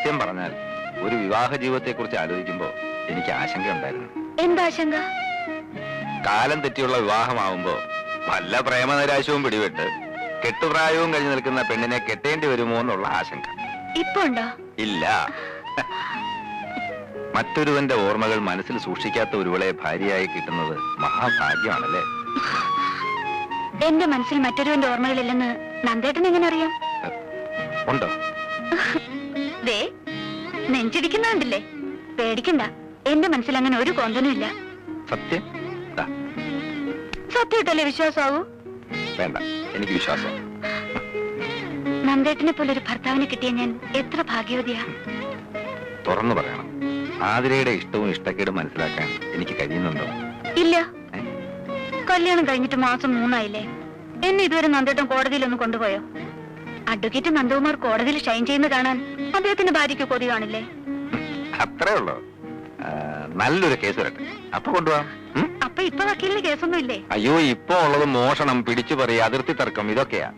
സത്യം പറഞ്ഞാൽ ഒരു വിവാഹ ജീവിതത്തെ കുറിച്ച് ആലോചിക്കുമ്പോ എനിക്ക് ആശങ്കയുണ്ടായിരുന്നു. എന്താശങ്ക? കാലം തെറ്റിയുള്ള വിവാഹമാവുമ്പോ വല്ല പ്രേമനിരാശവും പിടിപെട്ട് കെട്ടുപ്രായവും കഴിഞ്ഞു നിൽക്കുന്ന പെണ്ണിനെ കെട്ടേണ്ടി വരുമോ എന്നുള്ള ആശങ്ക. ഇപ്പൊ ഉണ്ടോ? ഇല്ല. മറ്റൊരുവന്റെ ഓർമ്മകൾ മനസ്സിൽ സൂക്ഷിക്കാത്ത ഒരുവളെ ഭാര്യയായി കിട്ടുന്നത് മഹാഭാഗ്യമാണല്ലേ? എന്റെ മനസ്സിൽ മറ്റൊരുവന്റെ ഓർമ്മകളില്ലെന്ന് നന്ദേട്ടൻ എങ്ങനെ അറിയാം? ഉണ്ടോ? ദേ നെഞ്ചിടിക്കുന്നുണ്ടല്ലേ? പേടിക്കണ്ട, എന്റെ മനസ്സിൽ അങ്ങനെ ഒരു കോന്തനും ഇല്ല. സത്യം? സത്യമായിട്ടല്ലേ വിശ്വാസമാവൂ? വേണ്ട, എനിക്ക് വിശ്വാസം. നന്ദേട്ടനെ പോലെ ഒരു ഭർത്താവിനെ കിട്ടിയ ഞാൻ എത്ര ഭാഗ്യവതിയാ. തുറന്നു പറയണം, ആതിരയുടെ ഇഷ്ടവും ഇഷ്ടക്കേടും മനസ്സിലാക്കാൻ എനിക്ക് കഴിയുന്നുണ്ടോ? ഇല്ല. കല്യാണം കഴിഞ്ഞിട്ട് മാസം 3 ആയില്ലേ? എന്നെ ഇതുവരെ നന്ദേട്ടൻ കോടതിയിലൊന്ന് കൊണ്ടുപോയോ? അഡ്വക്കേറ്റ് നന്ദകുമാർ കോടതിയിൽ ഷൈൻ ചെയ്യുന്ന കാണാൻ അദ്ദേഹത്തിന്റെ ഭാര്യയ്ക്ക് കൊതി കാണില്ലേ? അത്രേ ഉള്ളൂ. നല്ലൊരു കേസ് വരട്ടെ, അപ്പൊ കൊണ്ടുപോവാം. അപ്പൊ ഇപ്പൊ വക്കീലിന് കേസൊന്നും ഇല്ലേ? അയ്യോ, ഇപ്പൊ ഉള്ളത് മോഷണം, പിടിച്ചുപറി, അതിർത്തി തർക്കം, ഇതൊക്കെയാ.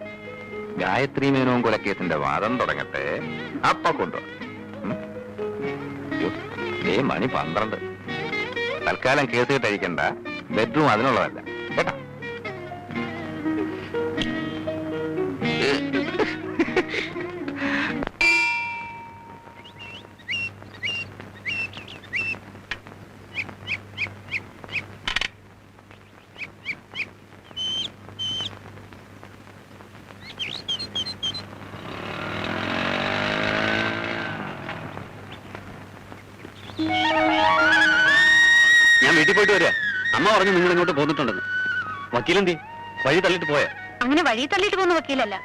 ഗായത്രി മേനോൻ കൊലക്കേസിന്റെ വാദം തുടങ്ങട്ടെ, അപ്പൊ കൊണ്ടുപോവാം. മണി 12. തൽക്കാലം കേസ് കിട്ടഴിക്കണ്ട, ബെഡ്റൂം അതിനുള്ളതല്ല കേട്ടാ. ഞാൻ വീട്ടിൽ പോയിട്ട് വരാ. അമ്മ പറഞ്ഞു നിങ്ങൾ ഇങ്ങോട്ട് പോന്നിട്ടുണ്ടെന്ന്. വക്കീലെന്തി വഴി തള്ളിട്ട് പോയാ? അങ്ങനെ വഴി തള്ളിട്ട് പോകുന്ന വക്കീലല്ല,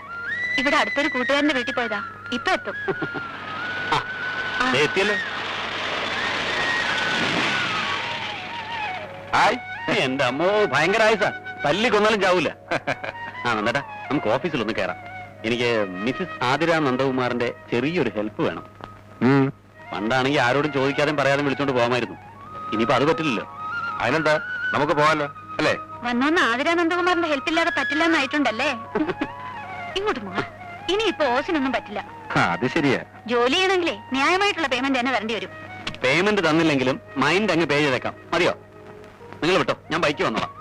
ഇവിടെ അടുത്തൊരു കൂട്ടുകാരന്റെ വീട്ടിൽ പോയതാ. ഇപ്പൊ എത്തും. എത്തിയല്ലേ? എന്റെ അമ്മോ, ഭയങ്കര ആയുസാ. തല്ലി കൊന്നാലും ചാവൂല. നന്ദേട്ടാ, നമുക്ക് ഓഫീസിലൊന്ന് കയറാം. എനിക്ക് മിസ്സിസ് ആതിര നന്ദകുമാറിന്റെ ചെറിയൊരു ഹെൽപ്പ് വേണം. പണ്ടാണെങ്കിൽ ആരോടും ചോദിക്കാതെ പറയാതെ വിളിച്ചോണ്ട് പോകാമായിരുന്നു. ഇനിയിപ്പോ അത് പറ്റില്ലല്ലോ. അതിനെന്താ, നമുക്ക് പോകാലോ അല്ലേ? വന്നോന്ന് ആതിര നന്ദകുമാറിന്റെ ഹെൽപ്പ് ഇല്ലാതെ പറ്റില്ല എന്നായിട്ടുണ്ടല്ലേ? ഇങ്ങോട്ട് മാ. ഇനി ഇപ്പൊ ഓസിനൊന്നും പറ്റില്ല. അത് ശരിയാ. ജോലി ചെയ്യണമെങ്കിലേ ന്യായമായിട്ടുള്ള പേയ്മെന്റ് തന്നെ വരേണ്ടി വരും. പേയ്മെന്റ് തന്നില്ലെങ്കിലും മൈൻഡ് അങ്ങ് പേ ചെയ്തേക്കാം. മതിയോ? നിങ്ങൾ വിട്ടോ, ഞാൻ ബൈക്ക് വന്നോളാം.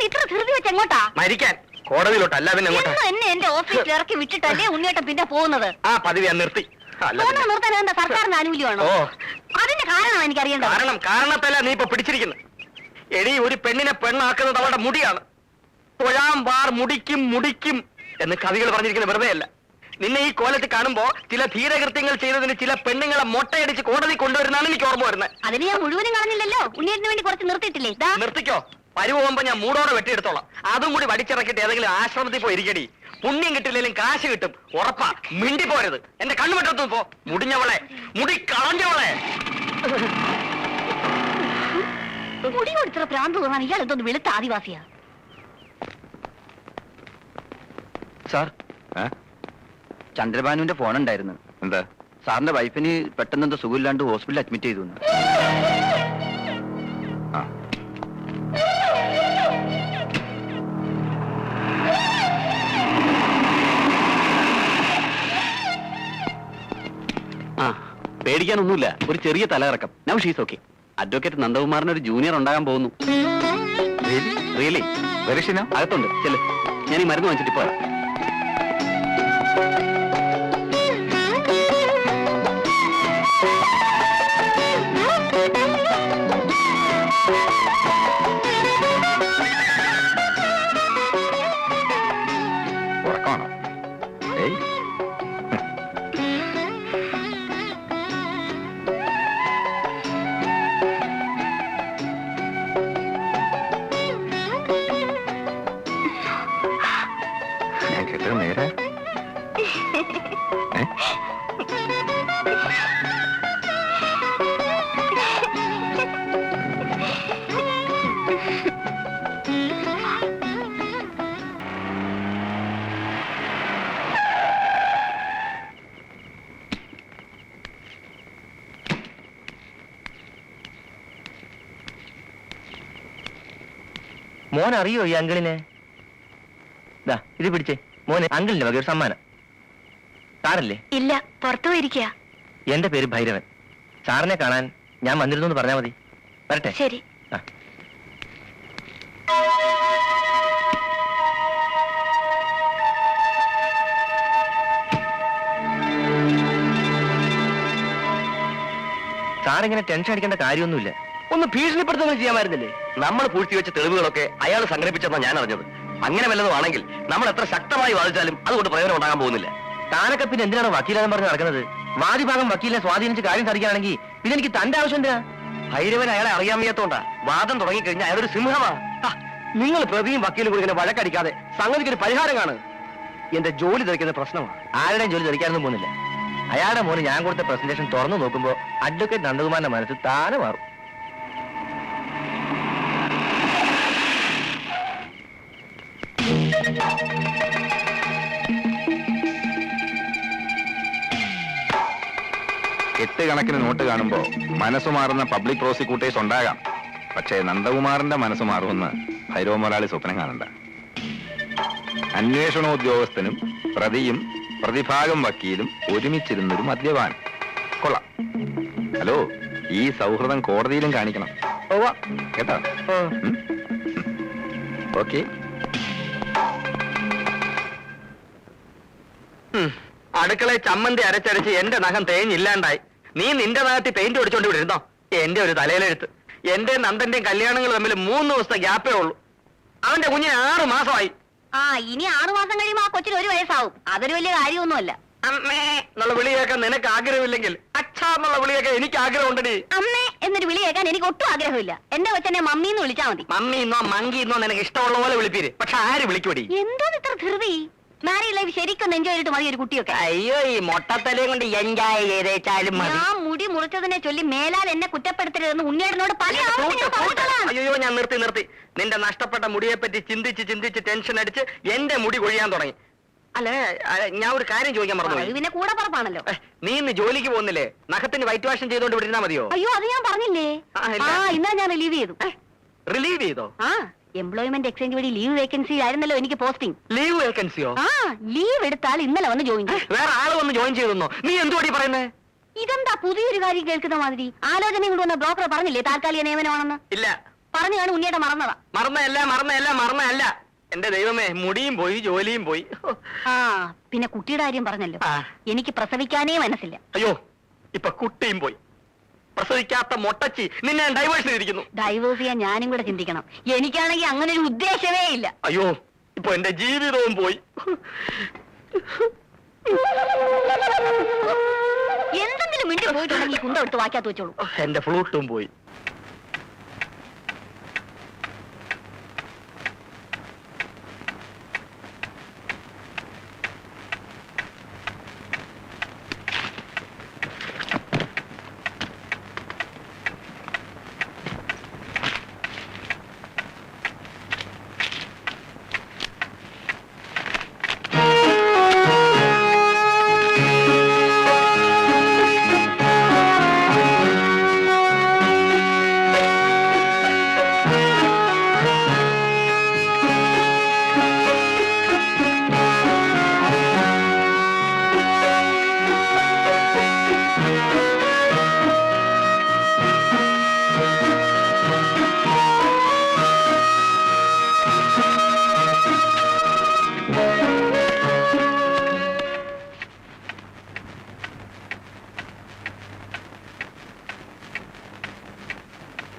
ഇത്ര ധൃതി വെച്ച് എങ്ങോട്ടാ? മരിക്കാൻ. കോടതിയിലോട്ട്, അല്ല പിന്നെ എന്നെ എന്റെ ഓഫീസിൽ ഇറക്കി വിട്ടിട്ടല്ലേ ഉണ്ണിയേട്ടൻ പിന്നെ പോകുന്നത്? ആ പതിവ് ഞാൻ നിർത്തി. നിർത്താൻ എന്താ സർക്കാരിന്റെ ആനുകൂല്യമാണോ? അതിന്റെ കാരണം എനിക്കറിയേണ്ടത്. കാരണത്തല്ല നീ ഇപ്പൊ പിടിച്ചിരിക്കുന്നത്. എടി, ഒരു പെണ്ണിനെ പെണ്ണാക്കുന്നത് അവളുടെ മുടിയാണ്. തൊഴാം വാർ മുടിക്കും മുടിക്കും എന്ന് കവികൾ പറഞ്ഞിരിക്കുന്നത് വെറുതെ അല്ല. നിന്നെ ഈ കോലത്തിൽ കാണുമ്പോ ചില ധീരകൃത്യങ്ങൾ ചെയ്തതിന് ചില പെണ്ണുങ്ങളെ മൊട്ടയടിച്ച് കോടതി കൊണ്ടുവരുന്നതാണ് എനിക്ക് ഓർമ്മ വരുന്നത്. അതിന് ഞാൻ മുഴുവനും കാണുന്നില്ലല്ലോ. ഉണ്ണിയേട്ടന് വേണ്ടി കുറച്ച് നിർത്തിയിട്ടില്ലേ? നിർത്തിക്കോ. പരിപോകുമ്പോ ഞാൻ മൂടോടെ വെട്ടിയെടുത്തോളാം. അതും കൂടി വടിച്ചിറക്കിട്ട് ഏതെങ്കിലും ആശ്രമത്തിൽ പോയി ഇരിക്കടി. പുണ്യം കിട്ടില്ലെങ്കിലും കാശ് കിട്ടും, ഉറപ്പാ. മിണ്ടി പോരുത്. എന്റെ കണ്ണുമറ്റത്തു പോ. മുടിഞ്ഞവളെ, മുടി കളഞ്ഞവളെ. മുടി കൊടുത്ത പ്രാന്ത് തോന്നാൻ ഇയാൾ എന്തോന്ന് വെളുത്ത ആദിവാസിയാ. സാർ, ചന്ദ്രബാനുവിന്റെ ഫോൺ ഉണ്ടായിരുന്നു. എന്താ? സാറിന്റെ വൈഫിന് പെട്ടെന്ന് എന്തോ സുഖമില്ലാണ്ട് ഹോസ്പിറ്റലിൽ അഡ്മിറ്റ് ചെയ്തു. പേടിക്കാനൊന്നുമില്ല, ഒരു ചെറിയ തലയിറക്കം. Now she's okay. അഡ്വക്കേറ്റ് നന്ദകുമാറിന് ഒരു ജൂനിയർ ഉണ്ടാകാൻ പോകുന്നു. റിയലി? അകത്തുണ്ട്. ചെല്ല്, ഞാൻ ഈ മരുന്ന് വാങ്ങിച്ചിട്ട് പോരാ. ഉറക്കമാണോ? ഏയ്, ഞാൻ കേട്ടത് നേരെ. മോൻ അറിയോ ഈ അങ്കിളിനെ? ദാ ഇത് പിടിച്ചേ, മോനെ അങ്കിളിന്റെ വക ഒരു സമ്മാനം. സാറല്ലേ? ഇല്ല, പുറത്തു പോയിരിക്കുക. എന്റെ പേര് ഭൈരവൻ. സാറിനെ കാണാൻ ഞാൻ വന്നിരുന്നു എന്ന് പറഞ്ഞാൽ മതി. വരട്ടെ? ശരി. ആ. സാറിങ്ങനെ ടെൻഷൻ അടിക്കേണ്ട കാര്യമൊന്നുമില്ല. ഒന്ന് ഭീഷണിപ്പെടുത്തുന്നത് ചെയ്യാമായിരുന്നില്ലേ? നമ്മൾ പൂഴ്ത്തിവെച്ച തെളിവുകളൊക്കെ അയാൾ സംഘടിപ്പിച്ചെന്നാണ് ഞാൻ അറിഞ്ഞത്. അങ്ങനെ വല്ലതും ആണെങ്കിൽ നമ്മൾ എത്ര ശക്തമായി വാദിച്ചാലും അതുകൊണ്ട് പ്രയോജനം ഉണ്ടാകാൻ പോകുന്നില്ല. താനൊക്കെ പിന്നെ എന്തിനാണ് വക്കീലെന്ന് പറഞ്ഞ് നടക്കുന്നത്? വാദിഭാഗം വക്കീലിനെ സ്വാധീനിച്ച് കാര്യം സാധിക്കുകയാണെങ്കിൽ പിന്നെ എനിക്ക് തന്റെ ആവശ്യം എന്തിനാ? ഭൈരവൻ അയാളെ അറിയാൻ വയ്യാത്തോണ്ടാ. വാദം തുടങ്ങിക്കഴിഞ്ഞാൽ അയാളൊരു സിംഹമാ. നിങ്ങൾ പ്രതിയും വക്കീലും കൂടി ഇങ്ങനെ വഴക്കടിക്കാതെ സംഗതിക്ക് ഒരു പരിഹാരം കാണുക. എന്റെ ജോലി തെറിക്കുന്ന പ്രശ്നമാണ്. ആരുടെയും ജോലി തെറിക്കാനൊന്നും പോകുന്നില്ല. അയാളുടെ മോന് ഞാൻ കൊടുത്ത പ്രസന്റേഷൻ തുറന്നു നോക്കുമ്പോ അഡ്വക്കേറ്റ് നന്ദകുമാറിന്റെ മനസ്സ് താനെ മാറും. കെട്ടുകണക്കിന് നോട്ട് കാണുമ്പോ മനസ്സു മാറുന്ന പബ്ലിക് പ്രോസിക്യൂട്ടേഴ്സ് ഉണ്ടാകാം. പക്ഷേ നന്ദകുമാറിന്റെ മനസ്സ് മാറുമെന്ന് ഭൈരവ മുതലാളി സ്വപ്നം കാണണ്ട. അന്വേഷണോദ്യോഗസ്ഥനും പ്രതിയും പ്രതിഭാഗം വക്കീലും ഒരുമിച്ചിരുന്നൊരു മദ്യപാൻ. കൊള്ളാം. ഹലോ, ഈ സൗഹൃദം കോടതിയിലും കാണിക്കണം കേട്ടോ. ഓക്കെ. അടുക്കളയിൽ ചമ്മന്തി അരച്ചരച്ച് എന്റെ നഖം തേഞ്ഞില്ലാണ്ടായി. നീ നിന്റെ നഖത്തിൽ പെയിന്റ് ഒടിച്ചോണ്ട് ഇവിടെ ഇരുന്നോ? എന്റെ ഒരു തലയിലെഴുത്ത്. എന്റെ നന്ദന്റെയും കല്യാണങ്ങൾ തമ്മിൽ 3 ദിവസത്തെ ഗ്യാപ്പേ ഉള്ളൂ. അവന്റെ കുഞ്ഞിന് 6 മാസമായി. ഇനി 6 മാസം കഴിയുമ്പോ ആ കൊച്ചിന് 1 വയസ്സാവും. അതൊരു വലിയ കാര്യമൊന്നുമല്ല. അമ്മേ എന്നുള്ള വിളി കേൾക്കാൻ നിനക്ക് ആഗ്രഹമില്ലെങ്കിൽ അച്ഛാ എന്നുള്ള വിളി കേൾക്കാൻ എനിക്ക് ആഗ്രഹമുണ്ടടി. അമ്മേ എന്നൊരു വിളി കേൾക്കാൻ എനിക്ക് ഒട്ടും ആഗ്രഹമില്ല. എന്റെ കൊച്ചനെ മമ്മി എന്ന് വിളിച്ചാ മതി. മമ്മി എന്നോ മങ്കി എന്നോ നിനക്ക് ഇഷ്ടമുള്ള പോലെ വിളിപ്പീര്. പക്ഷെ ആര് വിളിക്കൂടി? എന്തോ ഇത്ര ധൃതി? മാരീഡ് ലൈഫ് ശരിക്കും എൻജോയ് ചെയ്തിട്ട് മതി ഒരു കുട്ടിയൊക്കെ. അയ്യോ, ഈ മൊട്ടത്തലയും കൊണ്ട് എൻജോയ് ചെയ്തേച്ചാലും മതി. ഞാൻ മുടി മുറിച്ചതിനെ ചൊല്ലി മേലാൽ എന്നെ കുറ്റപ്പെടുത്തരുതെന്ന് ഉണ്ണിയേടനോട് പല ആവർത്തി ഞാൻ പറഞ്ഞിട്ടുള്ളതാണ്. അയ്യോ, ഞാൻ നിർത്തി. നിന്റെ നഷ്ടപ്പെട്ട മുടിയെ പറ്റി ചിന്തിച്ച് ടെൻഷൻ അടിച്ച് എന്റെ മുടി കൊഴിയാൻ തുടങ്ങി. അല്ലേ, ഞാൻ ഒരു കാര്യം ചോദിക്കാൻ മറന്നു. അത് പിന്നെ കൂടെ പറപ്പാണല്ലോ. നീ ഇന്ന് ജോലിക്ക് പോകുന്നില്ലേ? നഖത്തിന് വൈറ്റ് വാഷൻ ചെയ്തോണ്ട് വിട്ടിരുന്നാ മതിയോ? അയ്യോ, അത് ഞാൻ പറഞ്ഞില്ലേ. ഇന്നാ ഞാൻ റിലീവ് ചെയ്തു. റിലീവ് ചെയ്തോ? എംപ്ലോയ്മെന്റ് എക്സ്ചേഞ്ച് വഴി ലീവ് വേക്കൻസി ആയിരുന്നല്ലോ എനിക്ക് പോസ്റ്റിംഗ്. ലീവ് വേക്കൻസിയോ? ലീവ് എടുത്താൽ ഇന്നലെ വന്ന് ജോയിൻ ചെയ്യും. വേറെ ആള് വന്ന് ജോയിൻ ചെയ്തെന്നോ? നീ എന്തുവാടി പറയുന്നേ? ഇതെന്താ പുതിയൊരു കാര്യം കേൾക്കുന്ന മാതിരി? ആലോചനയും കൊണ്ട് വന്ന ബ്രോക്കർ പറഞ്ഞില്ലേ താൽക്കാലിക നിയമനമാണെന്ന്? ഇല്ല, പറഞ്ഞു കാണും. ഉണ്ണിയേട്ട മറന്നതാ. മറന്നല്ല. എന്റെ ദൈവമേ, മുടിയും പോയി, ജോലിയും പോയി. പിന്നെ കുട്ടിയുടെ കാര്യം പറഞ്ഞല്ലോ. എനിക്ക് പ്രസവിക്കാനേ മനസ്സില്ല. അയ്യോ, ഇപ്പൊ കുട്ടിയും പോയി. പ്രസവിക്കാത്ത മൊട്ടച്ചി നിന്നെ ഡൈവേഴ്സ് ചെയ്തിരിക്കുന്നു. ഡൈവേഴ്സ് ചെയ്യാൻ ഞാനും കൂടെ ചിന്തിക്കണം. എനിക്കാണെങ്കിൽ അങ്ങനെ ഒരു ഉദ്ദേശമേ ഇല്ല. അയ്യോ, ഇപ്പൊ എന്റെ ജീവിതവും പോയി. എന്തെങ്കിലും മിണ്ടി പോയിട്ടുണ്ടെങ്കിൽ കുന്ത എടുത്ത് വാക്കാത്ത് വെച്ചോളൂ. എന്റെ ഫ്ലൂട്ടും പോയി.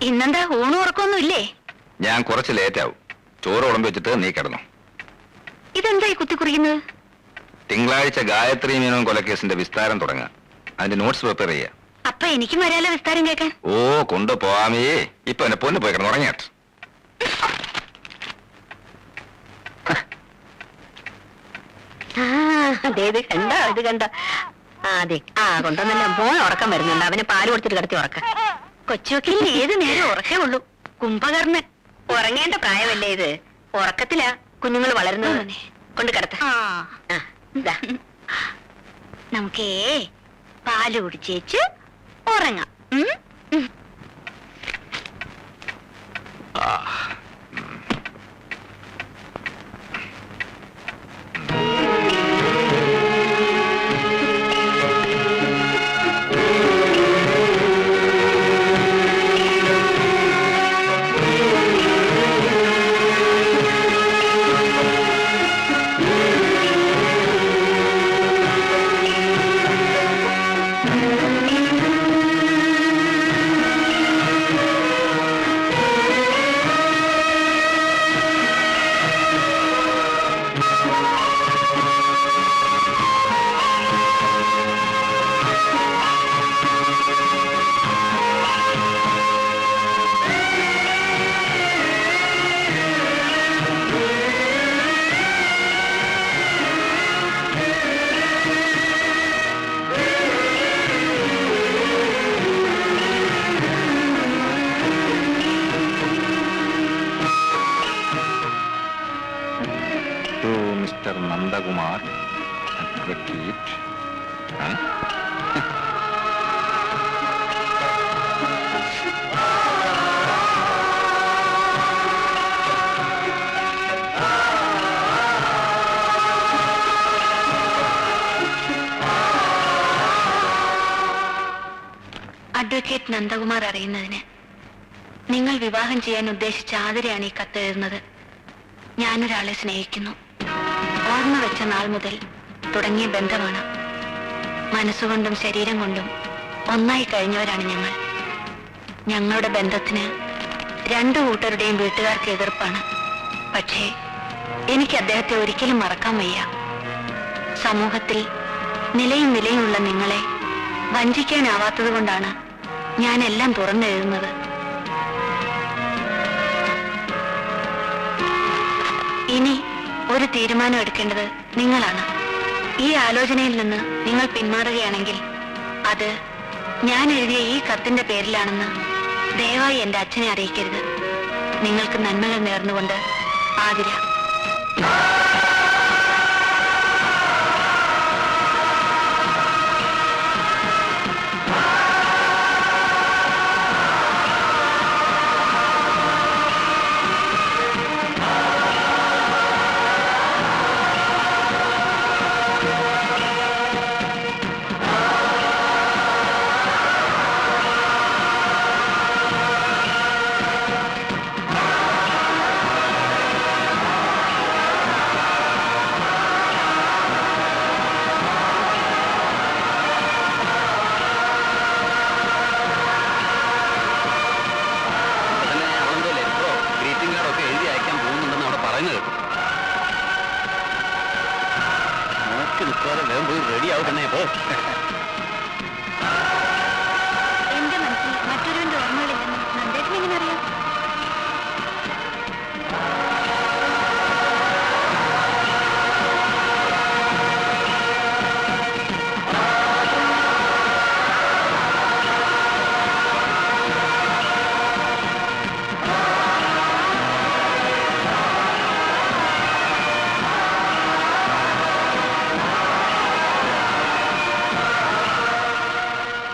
ഇന്നെന്താ ഊണും ഉറക്കൊന്നും ഇല്ലേ? ഞാൻ കുറച്ച് ലേറ്റ് ആവും. ചോറ് ഉടമ്പി വെച്ചിട്ട് നീ കിടന്നു. ഇതെന്തായി കുത്തിക്കുറിക്കുന്നത്? തിങ്കളാഴ്ച ഗായത്രി മീനോൻ കൊലക്കേസിന്റെ വിസ്താരം തുടങ്ങുക. അതിന്റെ നോട്ട്സ് പ്രിപ്പയർ ചെയ്യുക. അപ്പൊ എനിക്കും വരാലോ വിസ്താരം കേൾക്കാൻ? ഓ, കൊണ്ടുപോവാമേ. ഇപ്പൊ എന്നെ പൊന്നു പോയി കിടന്നു ഉറങ്ങിയാട്ട്. ഇത് കണ്ട അതെ. കൊണ്ടുവന്നല്ല മോൻ ഉറക്കം വരുന്നുണ്ട്. അവന് പാല് കൊടുത്തിട്ട് കിടത്തി ഉറക്കം. കൊച്ചുവക്കിൽ ഏത് നേരം ഉറക്കേ ഉള്ളൂ. കുംഭകർണൻ ഉറങ്ങേണ്ട പ്രായമല്ലേ ഇത്? ഉറക്കത്തിലാ കുഞ്ഞുങ്ങൾ വളരുന്നത്. കൊണ്ട് കിടത്ത. നമുക്കേ പാല് കുടിച്ചേച്ച് ഉറങ്ങാം. നന്ദകുമാർ അഡ്വക്കേറ്റ്. അഡ്വക്കേറ്റ് നന്ദകുമാർ അറിയുന്നതിന് നിങ്ങൾ വിവാഹം ചെയ്യാൻ ഉദ്ദേശിച്ച ആതിരയാണ് ഈ കത്തെഴുതുന്നത്. ഞാനൊരാളെ സ്നേഹിക്കുന്നു. ഓർമ്മ വെച്ച നാൾ മുതൽ തുടങ്ങിയ ബന്ധമാണ്. മനസ്സുകൊണ്ടും ശരീരം കൊണ്ടും ഒന്നായി കഴിഞ്ഞവരാണ് ഞങ്ങൾ. ഞങ്ങളുടെ ബന്ധത്തിന് രണ്ടു കൂട്ടരുടെയും വീട്ടുകാർക്ക് എതിർപ്പാണ്. പക്ഷേ എനിക്ക് അദ്ദേഹത്തെ ഒരിക്കലും മറക്കാൻ വയ്യ. സമൂഹത്തിൽ നിലയും വിലയുമുള്ള നിങ്ങളെ വഞ്ചിക്കാനാവാത്തത് കൊണ്ടാണ് ഞാൻ എല്ലാം തുറന്നെഴുതുന്നത്. ഇനി ഒരു തീരുമാനം എടുക്കേണ്ടത് നിങ്ങളാണ്. ഈ ആലോചനയിൽ നിന്ന് നിങ്ങൾ പിന്മാറുകയാണെങ്കിൽ അത് ഞാൻ എഴുതിയ ഈ കത്തിന്റെ പേരിലാണെന്ന് ദയവായി എന്റെ അച്ഛനെ അറിയിക്കരുത്. നിങ്ങൾക്ക് നന്മകൾ നേർന്നുകൊണ്ട് ആതിര. എന്റെ മനസ്സിൽ മറ്റൊരുവന്റെ ഓർമ്മകളില്ലെന്ന് നന്ദേട്ടൻ എങ്ങനെ അറിയാം?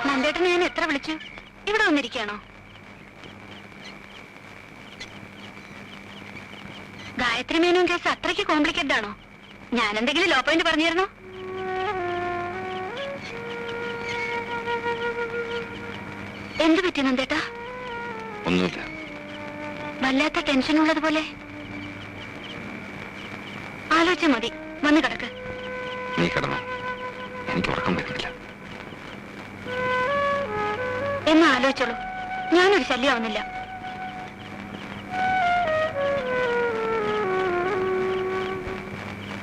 നന്ദേട്ടനെ ഞാൻ എത്ര വിളിച്ചു? ഇവിടെ വന്നിരിക്കുകയാണോ? ഗായത്രി മേനോൻ കേസ് അത്രയ്ക്ക് കോംപ്ലിക്കേറ്റഡ് ആണോ? ഞാൻ എന്തെങ്കിലും ലോ പോയിന്റ് പറഞ്ഞിരുന്നോ? എന്ത് പറ്റി നന്ദേട്ടാ? ഒന്നുമില്ല. വല്ലാത്ത ടെൻഷൻ ഉള്ളതുപോലെ. ആലോചിച്ച മതി, വന്ന് കിടക്ക്. നീ കിടന്നോ, എനിക്ക് ഉറക്കം വരുന്നില്ല. എന്ന് ആലോചിച്ചോളൂ, ഞാനൊരു ശല്യമാവുന്നില്ല.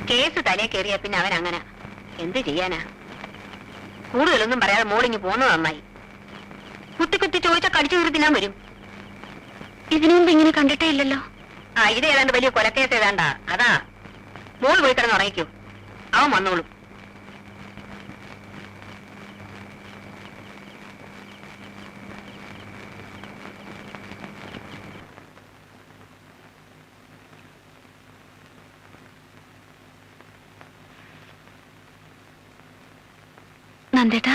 കേസ് തലേ കയറിയ പിന്നെ അവൻ അങ്ങനെ എന്ത് ചെയ്യാനാ? കൂടുതലൊന്നും പറയാതെ മോളിങ്ങി പോന്നത് നന്നായി. കുത്തി കുത്തി ചോദിച്ചാൽ കടിച്ചു കയറി തിന്നാൻ വരും. ഇതിനു മുമ്പ് ഇങ്ങനെ കണ്ടിട്ടേ ഇല്ലല്ലോ. ആ, ഇത് ഏതാണ്ട് വലിയ കൊലക്കേസ് ഏതാണ്ടാ. അതാ മോൾ പോയി കിടന്ന് ഉറങ്ങിക്കൂ, അവൻ വന്നോളൂ. നന്ദേട്ടാ,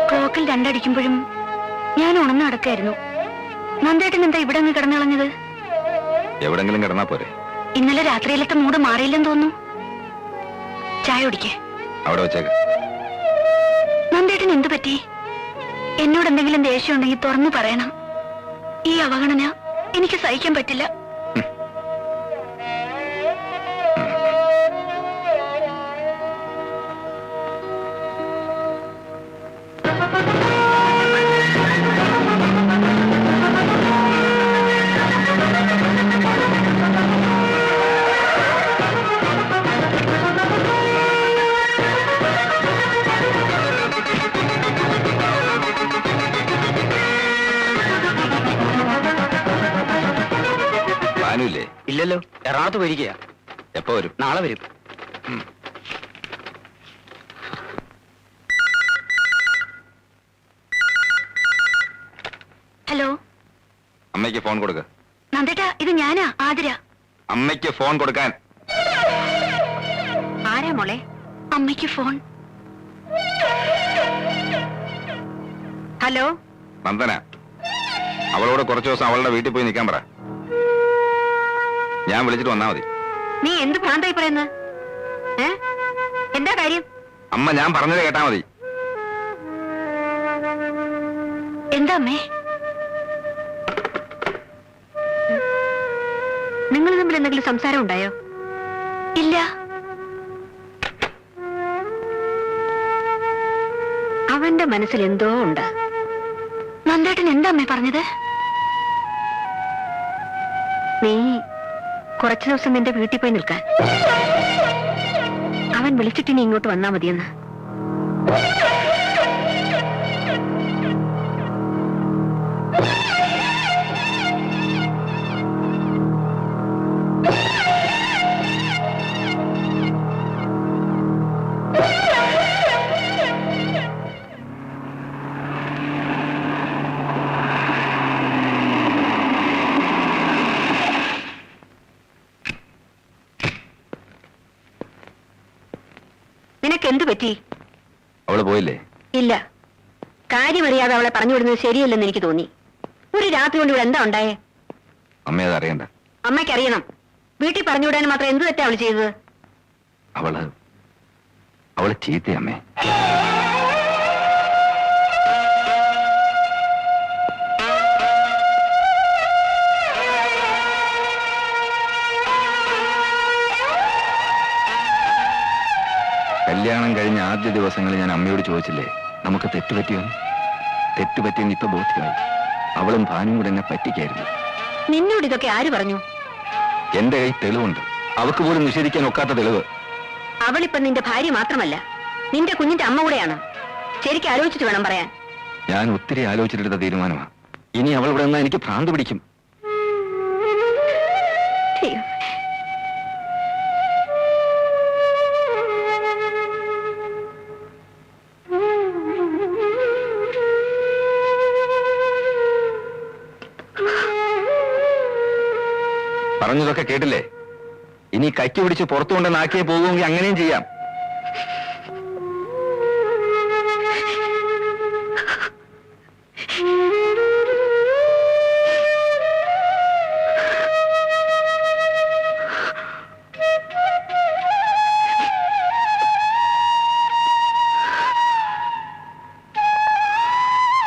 ക്ലോക്കിൽ രണ്ടടിക്കുമ്പോഴും ഞാൻ ഉണർന്നു നടക്കായിരുന്നു. നന്ദേട്ടൻ എന്താ ഇവിടെ അങ്ങ് കിടന്നിളഞ്ഞത്? എവിടെങ്കിലും കിടന്നാ പോരെ? ഇന്നലെ രാത്രിയിലത്തെ മൂഡ് മാറിയില്ലെന്ന് തോന്നുന്നു. ചായ കുടിക്കേ? അവിടെ വെച്ചേക്ക്. നന്ദേട്ടൻ എന്തു പറ്റി? എന്നോട് എന്തെങ്കിലും ദേഷ്യം ഉണ്ടെങ്കിൽ തുറന്നു പറയണം. ഈ അവഗണന എനിക്ക് സഹിക്കാൻ പറ്റില്ല. ഇല്ലല്ലോ, എറണാകുളത്ത് പോയിരിക്കുക. എപ്പോ വരും? നാളെ വരും. അമ്മയ്ക്ക് ഫോൺ കൊടുക്ക. നന്ദേട്ടാ, ഇത് ഞാനാ, ആതിര. അമ്മയ്ക്ക് ഫോൺ കൊടുക്കാൻ. ആരാ മോളെ? അമ്മയ്ക്ക് ഫോൺ. ഹലോ നന്ദന, അവളോട് കുറച്ചു ദിവസം അവളുടെ വീട്ടിൽ പോയി നിൽക്കാൻ പറ. ഞാൻ വിളിച്ചിട്ട് വന്നാ മതി. നീ എന്ത് ഭ്രാന്തായി പറയുന്നത്? എന്താ കാര്യം? അമ്മ ഞാൻ പറഞ്ഞത് കേട്ടാ മതി. എന്താ അമ്മേ? നിങ്ങൾ തമ്മിൽ എന്തെങ്കിലും സംസാരം ഉണ്ടായോ? ഇല്ല. അവന്റെ മനസ്സിൽ എന്തോ ഉണ്ട്. നന്ദേട്ടൻ എന്താ അമ്മേ പറഞ്ഞത്? നീ കുറച്ചു ദിവസം നിന്റെ വീട്ടിൽ പോയി നിൽക്കാൻ. അവൻ വിളിച്ചിട്ട് നീ ഇങ്ങോട്ട് വന്നാ മതിയെന്ന്. നിനക്കെന്തു പറ്റി? അവള് പോയില്ലേ? ഇല്ല. കാര്യമറിയാതെ അവളെ പറഞ്ഞു വിടുന്നത് ശരിയല്ലെന്ന് എനിക്ക് തോന്നി. ഒരു രാത്രി കൊണ്ട് ഇവിടെ എന്താ ഉണ്ടായേ? അമ്മ അത് അറിയണ്ട. അമ്മയ്ക്കറിയണം. വീട്ടിൽ പറഞ്ഞു വിടാൻ മാത്രം എന്ത് തെറ്റാ അവള് ചെയ്തത്? അവള് ചീത്തയമ്മേ. കല്യാണം കഴിഞ്ഞ ആദ്യ ദിവസങ്ങളിൽ ഞാൻ അമ്മയോട് ചോദിച്ചില്ലേ നമുക്ക് തെറ്റുപറ്റിയെന്ന് ഇപ്പൊ ബോധ്യമായി. അവളും ഭാനും കൂടെ എന്നെ പറ്റിക്കായിരുന്നു. നിന്നോട് ഇതൊക്കെ ആര് പറഞ്ഞു? എന്റെ കൈ തെളിവുണ്ട്. അവക്ക് പോലും നിഷേധിക്കാൻ ഒക്കാത്ത തെളിവ്. അവളിപ്പം നിന്റെ ഭാര്യ മാത്രമല്ല, നിന്റെ കുഞ്ഞിന്റെ അമ്മ കൂടെയാണ്. ശരിക്കും ആലോചിച്ചിട്ട് വേണം പറയാൻ. ഞാൻ ഒത്തിരി ആലോചിച്ചിട്ടെടുത്ത തീരുമാനമാണ്. ഇനി അവൾ ഇവിടെ നിന്നാ എനിക്ക് ഭ്രാന്ത് പിടിക്കും. അയ്യോ. പറഞ്ഞതൊക്കെ കേട്ടില്ലേ? ഇനി കൈക്ക് പിടിച്ച് പുറത്തുകൊണ്ടെന്നാക്കിയേ പോകുമെങ്കിൽ അങ്ങനെയും ചെയ്യാം.